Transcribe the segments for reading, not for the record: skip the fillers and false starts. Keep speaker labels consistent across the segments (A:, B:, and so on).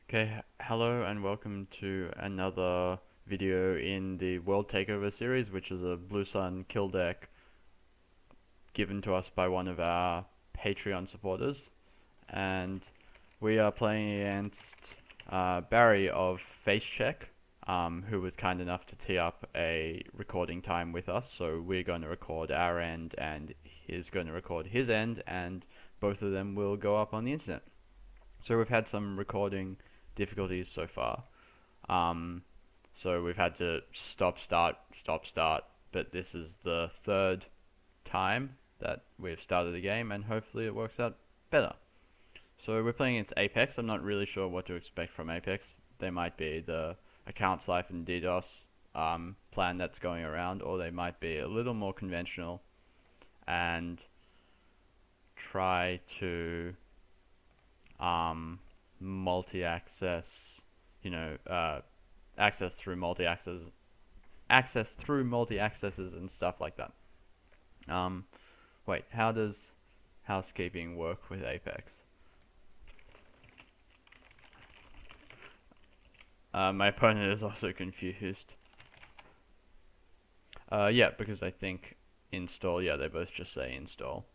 A: Okay, hello and welcome to another video in the World Takeover series, which is a Blue Sun kill deck given to us by one of our Patreon supporters. And we are playing against Barry of Face Check, who was kind enough to tee up a recording time with us. So we're going to record our end, and he's going to record his end, and both of them will go up on the internet. So we've had some recording difficulties so far. Um, so we've had to stop, start, but this is the third time that we've started the game, and hopefully it works out better. So we're playing against Apex. I'm not really sure what to expect from Apex. They might be the accounts life and DDoS plan that's going around, or they might be a little more conventional and try to multi-access, access through multi-accesses and stuff like that. Wait, how does housekeeping work with Apex? My opponent is also confused. Yeah, because I think install. Yeah, they both just say install.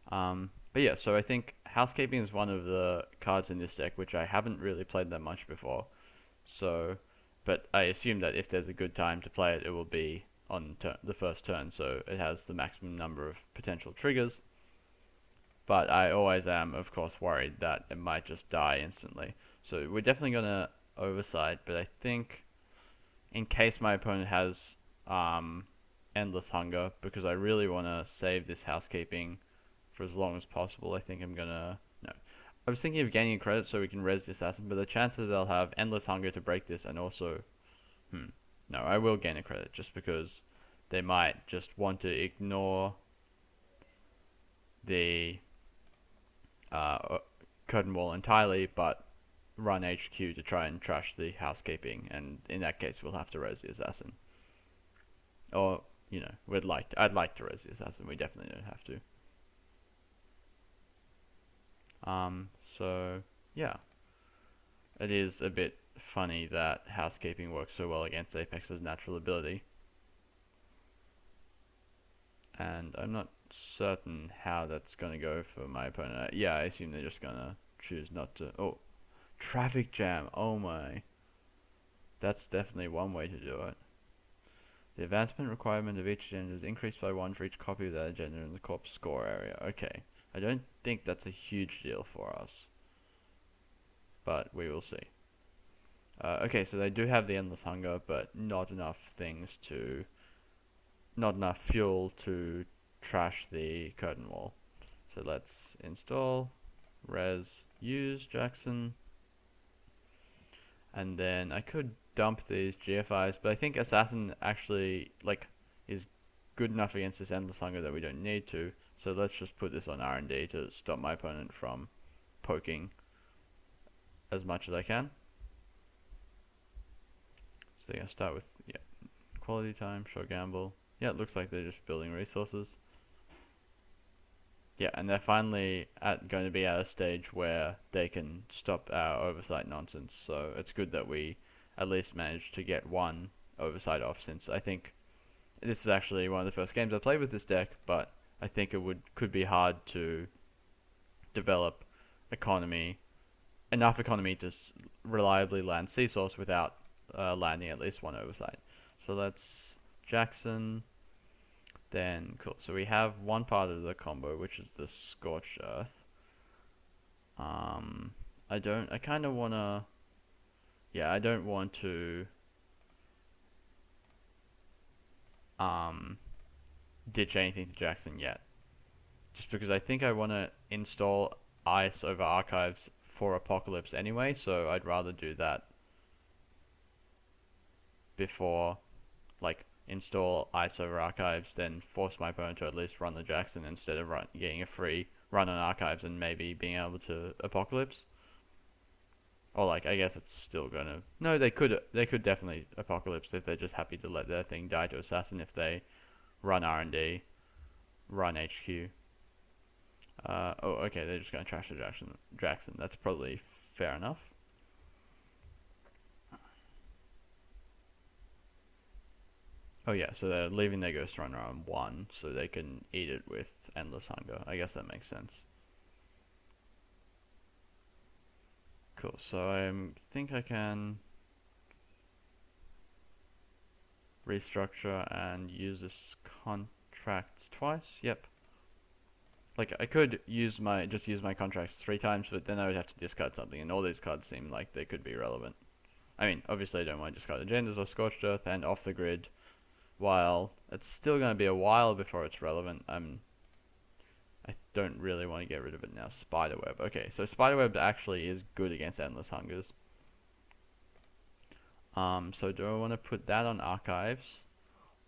A: But yeah, so I think housekeeping is one of the cards in this deck which I haven't really played that much before. So, but I assume that if there's a good time to play it, it will be on the first turn, so it has the maximum number of potential triggers. But I always am, of course, worried that it might just die instantly. So we're definitely gonna oversight, but I think in case my opponent has endless hunger, because I really want to save this housekeeping for as long as possible, I think I'm gonna no. I was thinking of gaining credit so we can res the assassin, but the chances they'll have endless hunger to break this and also no, I will gain a credit just because they might just want to ignore the curtain wall entirely, but run HQ to try and trash the housekeeping, and in that case we'll have to res the assassin. Or, I'd like to res the assassin, we definitely don't have to. So yeah, it is a bit funny that housekeeping works so well against Apex's natural ability. And I'm not certain how that's going to go for my opponent. Yeah, I assume they're just going to choose not to. Oh, traffic jam. Oh my. That's definitely one way to do it. The advancement requirement of each agenda is increased by 1 for each copy of that agenda in the corp's score area. Okay. I don't think that's a huge deal for us, but we will see. Okay, so they do have the endless hunger, but not enough fuel to trash the curtain wall. So let's install res use Jackson, and then I could dump these GFIs, but I think assassin actually is good enough against this endless hunger that we don't need to. So let's just put this on R&D to stop my opponent from poking as much as I can. So they're gonna start with quality time, short gamble. Yeah, it looks like they're just building resources. Yeah, and they're finally going to be at a stage where they can stop our oversight nonsense. So it's good that we at least managed to get one oversight off, since I think this is actually one of the first games I played with this deck, but I think it could be hard to develop enough economy to reliably land C source without landing at least one oversight. So that's Jackson. Then cool. So we have one part of the combo, which is the Scorched Earth. I kind of wanna. Yeah, I don't want to. Ditch anything to Jackson yet, just because I think I want to install Ice over Archives for Apocalypse anyway. So I'd rather do that before, install Ice over Archives, then force my opponent to at least run the Jackson instead of getting a free run on Archives and maybe being able to Apocalypse. Or I guess it's still gonna. No, they could definitely Apocalypse if they're just happy to let their thing die to Assassin if they run R&D, run HQ. Oh, okay, they're just gonna trash the Jackson. That's probably fair enough. Oh yeah, so they're leaving their Ghost Runner on 1, so they can eat it with Endless Hunger. I guess that makes sense. Cool, so I think I can restructure and use this contract twice. Yep. Like I could use just use my contracts 3 times, but then I would have to discard something, and all these cards seem like they could be relevant. I mean, obviously I don't want to discard Agendas or Scorched Earth and Off the Grid, while it's still going to be a while before it's relevant. I don't really want to get rid of it now. Spiderweb. Okay, so Spiderweb actually is good against Endless Hungers. So do I want to put that on Archives?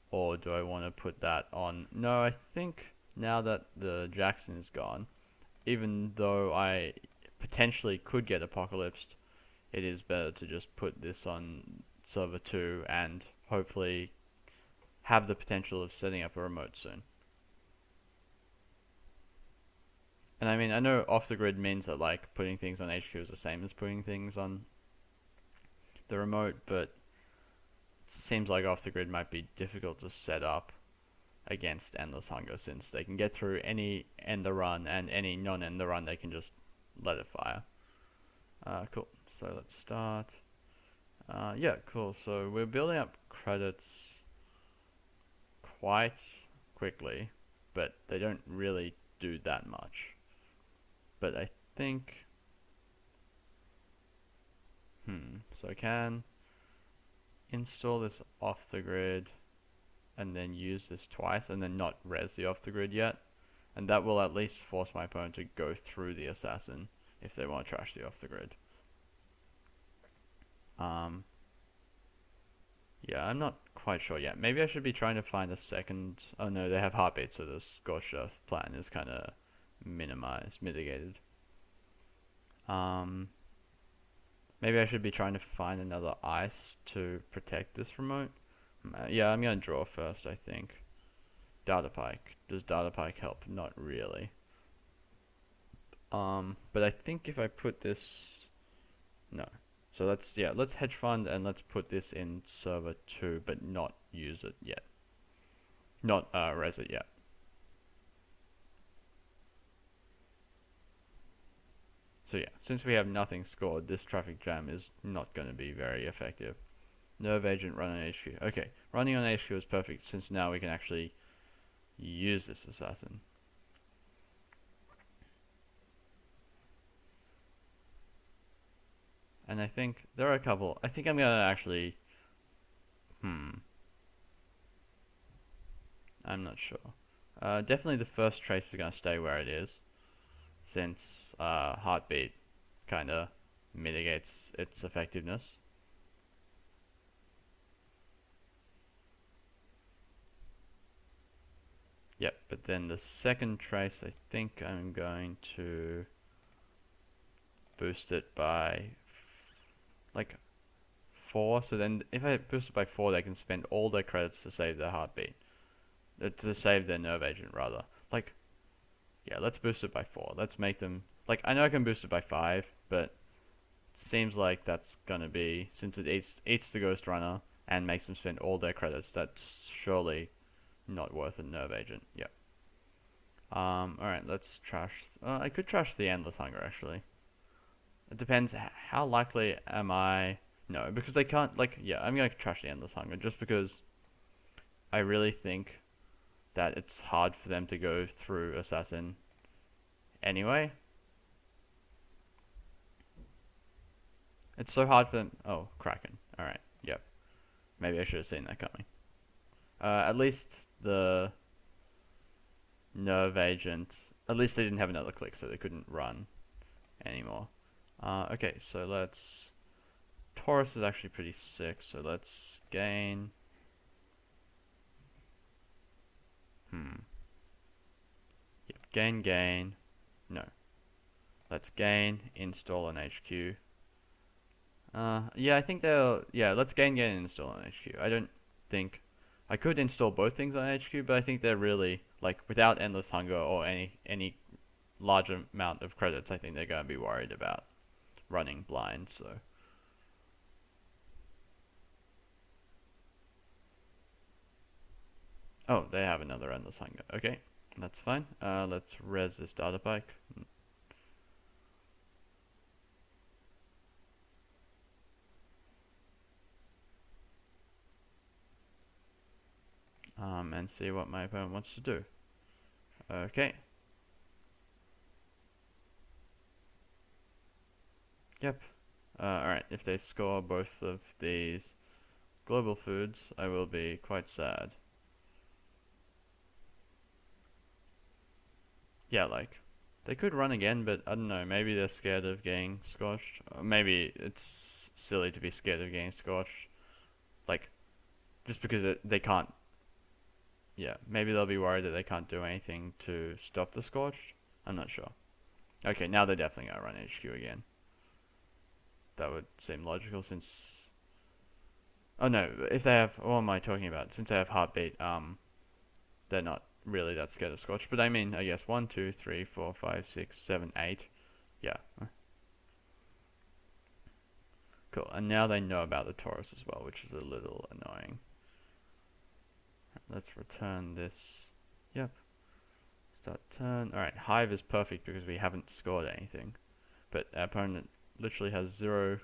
A: Or do I want to put that on... No, I think now that the Jackson is gone, even though I potentially could get Apocalypsed, it is better to just put this on server 2 and hopefully have the potential of setting up a remote soon. And I mean, I know off the grid means that like putting things on HQ is the same as putting things on the remote, but it seems like off the grid might be difficult to set up against Endless Hunger, since they can get through any end the run, and any non-end the run they can just let it fire. Cool, so let's start. Yeah, cool, so we're building up credits quite quickly, but they don't really do that much. But I think... so I can install this off the grid and then use this twice and then not res the off the grid yet, and that will at least force my opponent to go through the assassin if they want to trash the off the grid. Yeah, I'm not quite sure yet. Maybe I should be trying to find a second... Oh no, they have Heartbeat, so the Scorched Earth plan is kind of mitigated. Maybe I should be trying to find another ice to protect this remote. Yeah, I'm going to draw first, I think. Data Pike. Does Data Pike help? Not really. But I think if I put this... No. So let's hedge fund and let's put this in server 2, but not use it yet. Not res it yet. So yeah, since we have nothing scored, this traffic jam is not going to be very effective. Nerve Agent run on HQ. Okay, running on HQ is perfect, since now we can actually use this assassin. And I think there are a couple. I think I'm going to actually... I'm not sure. Definitely the first trace is going to stay where it is, since Heartbeat kind of mitigates its effectiveness. Yep, but then the second trace, I think I'm going to boost it by like 4. So then if I boost it by 4, they can spend all their credits to save their Heartbeat. To save their Nerve Agent, rather. Like, yeah, let's boost it by 4. Let's make them... Like, I know I can boost it by 5, but it seems like that's gonna be... Since it eats the Ghost Runner and makes them spend all their credits, that's surely not worth a Nerve Agent. Yep. Alright, let's trash... I could trash the Endless Hunger, actually. It depends. How likely am I... No, because they can't... Like, yeah, I'm gonna trash the Endless Hunger, just because I really think that it's hard for them to go through Assassin anyway. It's so hard for them... Oh, Kraken. Alright, yep. Maybe I should have seen that coming. At least the Nerve Agent... At least they didn't have another click, so they couldn't run anymore. Okay, so let's... Taurus is actually pretty sick, so let's gain... Yep, gain. No. Let's gain, install on HQ. Yeah, I think they'll... Yeah, let's gain, and install on HQ. I don't think... I could install both things on HQ, but I think they're really... Like, without Endless Hunger or any large amount of credits, I think they're going to be worried about running blind. So oh, they have another endless hunger. Okay, that's fine. Let's res this data bike. And see what my opponent wants to do. Okay. Yep. Alright, if they score both of these global foods, I will be quite sad. Yeah, like, they could run again, but I don't know, maybe they're scared of getting scorched. Or maybe it's silly to be scared of getting scorched. Like, just because they can't. Yeah, maybe they'll be worried that they can't do anything to stop the scorched. I'm not sure. Okay, now they're definitely gonna run HQ again. That would seem logical since. Oh no, if they have. What am I talking about? Since they have heartbeat, they're not really that scared of scorch. But I mean, I guess 1, 2, 3, 4, 5, 6, 7, 8. Yeah. Cool. And now they know about the Taurus as well, which is a little annoying. Let's return this. Yep. Start turn. Alright, Hive is perfect because we haven't scored anything. But our opponent literally has 0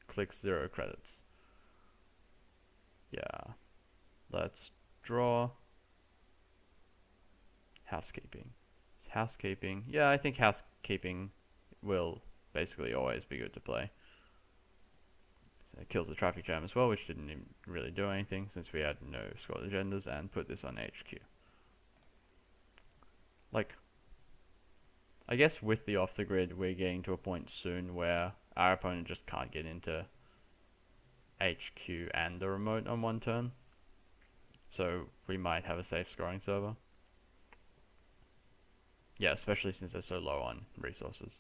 A: clicks, 0 credits. Yeah. Let's draw. Housekeeping. Housekeeping. Yeah, I think housekeeping will basically always be good to play. So it kills the traffic jam as well, which didn't even really do anything since we had no scored agendas, and put this on HQ. Like, I guess with the off the grid, we're getting to a point soon where our opponent just can't get into HQ and the remote on one turn. So we might have a safe scoring server. Yeah, especially since they're so low on resources.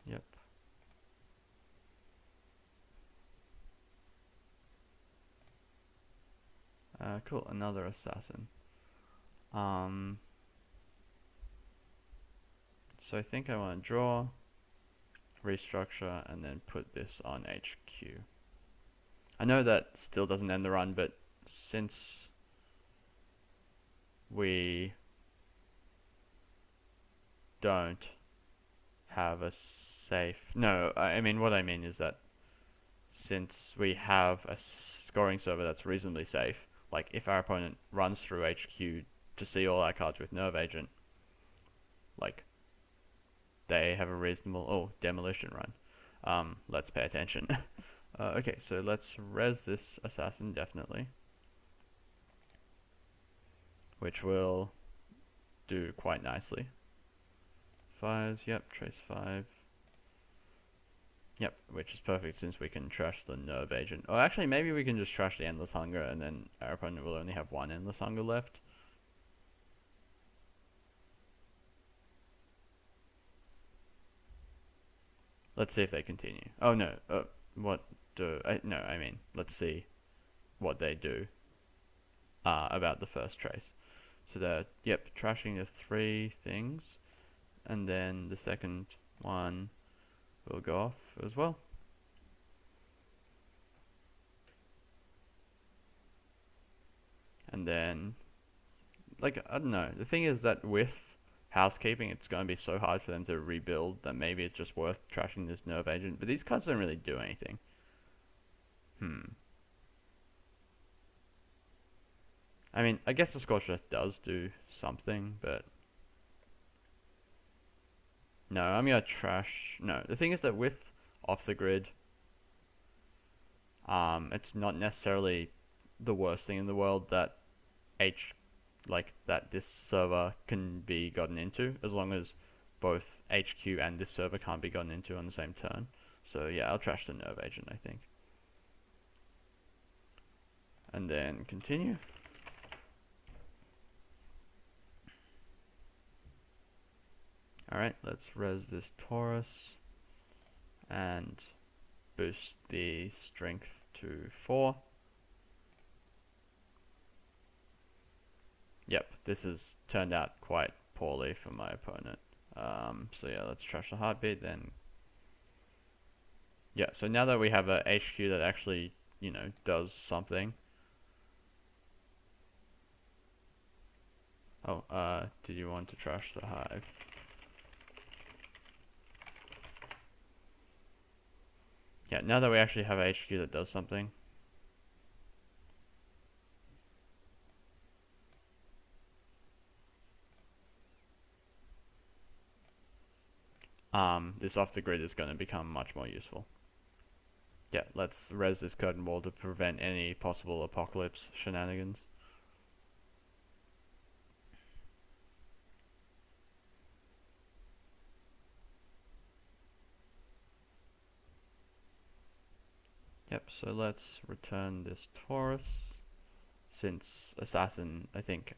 A: Yep. Cool, another assassin. So I think I want to draw, restructure, and then put this on HQ. I know that still doesn't end the run, but since we don't have a safe... No, I mean, what I mean is that since we have a scoring server that's reasonably safe, like if our opponent runs through HQ to see all our cards with Nerve Agent, like they have a reasonable demolition run. Let's pay attention. Okay, so let's res this assassin definitely, which will do quite nicely. 5s, yep, trace 5. Yep, which is perfect since we can trash the Nerve Agent. Or actually, maybe we can just trash the Endless Hunger and then our opponent will only have 1 Endless Hunger left. Let's see if they continue. Oh no, what do... no, I mean, let's see what they do about the first trace. So they're, yep, trashing the 3 things. And then the second one will go off as well. And then, like, I don't know. The thing is that with housekeeping, it's going to be so hard for them to rebuild that maybe it's just worth trashing this Nerve Agent. But these cards don't really do anything. I mean, I guess the Scorched Earth does do something, but... No, I'm gonna trash... No, the thing is that with off the grid, it's not necessarily the worst thing in the world that that this server can be gotten into, as long as both HQ and this server can't be gotten into on the same turn. So yeah, I'll trash the Nerve Agent, I think. And then continue. Alright, let's res this Taurus and boost the strength to 4. Yep, this has turned out quite poorly for my opponent. So yeah, let's trash the heartbeat then. Yeah, so now that we have a HQ that actually, you know, does something. Oh, do you want to trash the hive? Yeah, now that we actually have a HQ that does something. This off the grid is going to become much more useful. Yeah, let's res this curtain wall to prevent any possible apocalypse shenanigans. Yep, so let's return this Taurus, since Assassin, I think,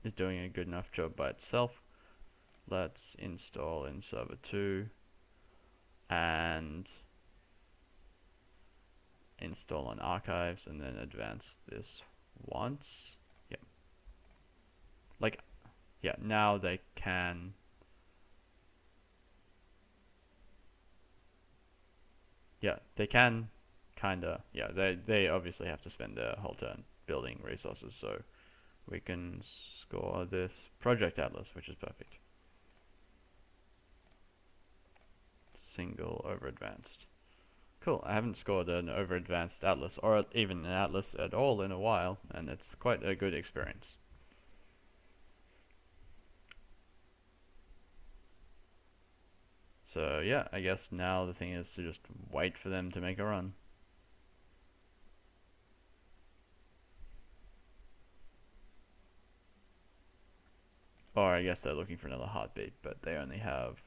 A: is doing a good enough job by itself. Let's install in server 2 and install on archives, and then advance this once. Yep. Like, yeah, now they can. Yeah, they can kinda. Yeah, they obviously have to spend their whole turn building resources, so we can score this Project Atlas, which is perfect. Single over advanced. Cool, I haven't scored an over advanced Atlas, or even an Atlas at all in a while, and it's quite a good experience. So yeah, I guess now the thing is to just wait for them to make a run. Or I guess they're looking for another heartbeat, but they only have,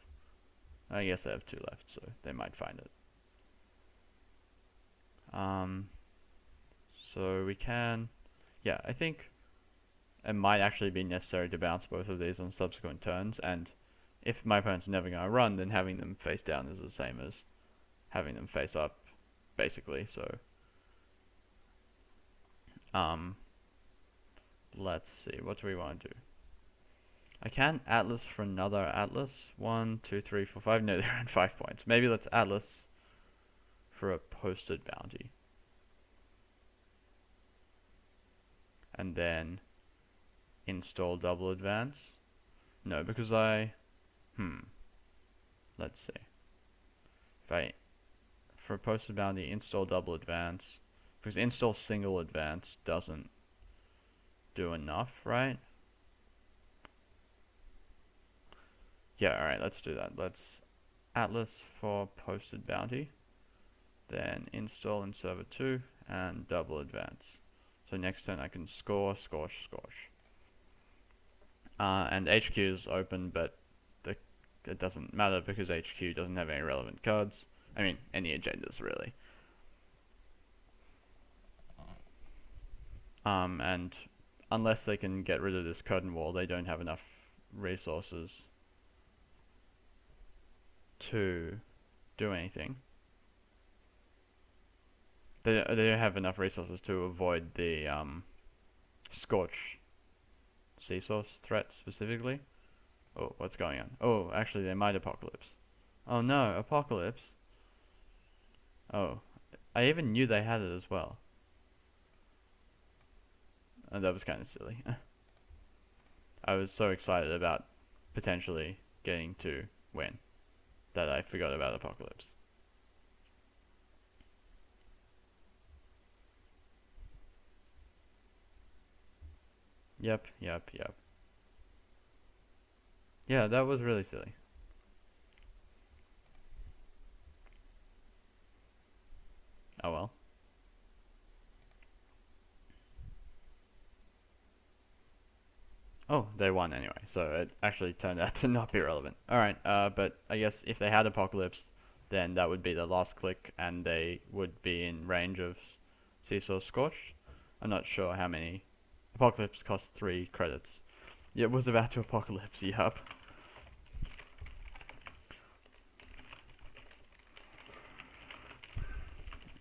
A: I guess they have 2 left, so they might find it. So we can, yeah, I think it might actually be necessary to bounce both of these on subsequent turns, and if my opponent's never going to run, then having them face down is the same as having them face up, basically. So let's see, what do we want to do? I can Atlas for another Atlas. 1, 2, 3, 4, 5. No, they're in 5 points. Maybe let's Atlas for a posted bounty. And then install double advance. No, because let's see. If I, for a posted bounty, install double advance. Because install single advance doesn't do enough, right? Yeah, alright, let's do that. Let's Atlas for posted bounty. Then install in server 2 and double advance. So next turn I can score, scorch. And HQ is open, but it doesn't matter because HQ doesn't have any relevant cards. I mean, any agendas really. And unless they can get rid of this curtain wall, they don't have enough resources to do anything. They don't have enough resources to avoid the Scorch sea source threat specifically. Oh, what's going on? Oh, actually they might Apocalypse. Oh no, Apocalypse. Oh, I even knew they had it as well. And that was kind of silly. I was so excited about potentially getting to win that I forgot about Apocalypse. Yep. Yeah, that was really silly. Oh well. Oh, they won anyway, so it actually turned out to not be relevant. Alright, but I guess if they had Apocalypse, then that would be the last click, and they would be in range of Seesaw Scorch. I'm not sure how many. Apocalypse costs 3 credits. Yeah, it was about to Apocalypse, yup.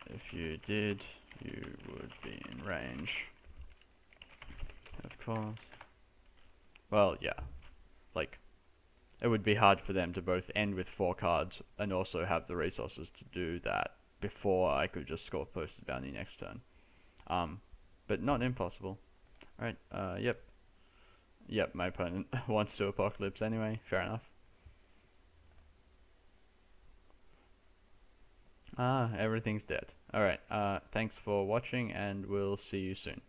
A: If you did, you would be in range. Of course. Well, yeah. Like, it would be hard for them to both end with 4 cards and also have the resources to do that before I could just score posted bounty next turn. But not impossible. Alright, yep. Yep, my opponent wants to Apocalypse anyway, fair enough. Everything's dead. Alright, thanks for watching and we'll see you soon.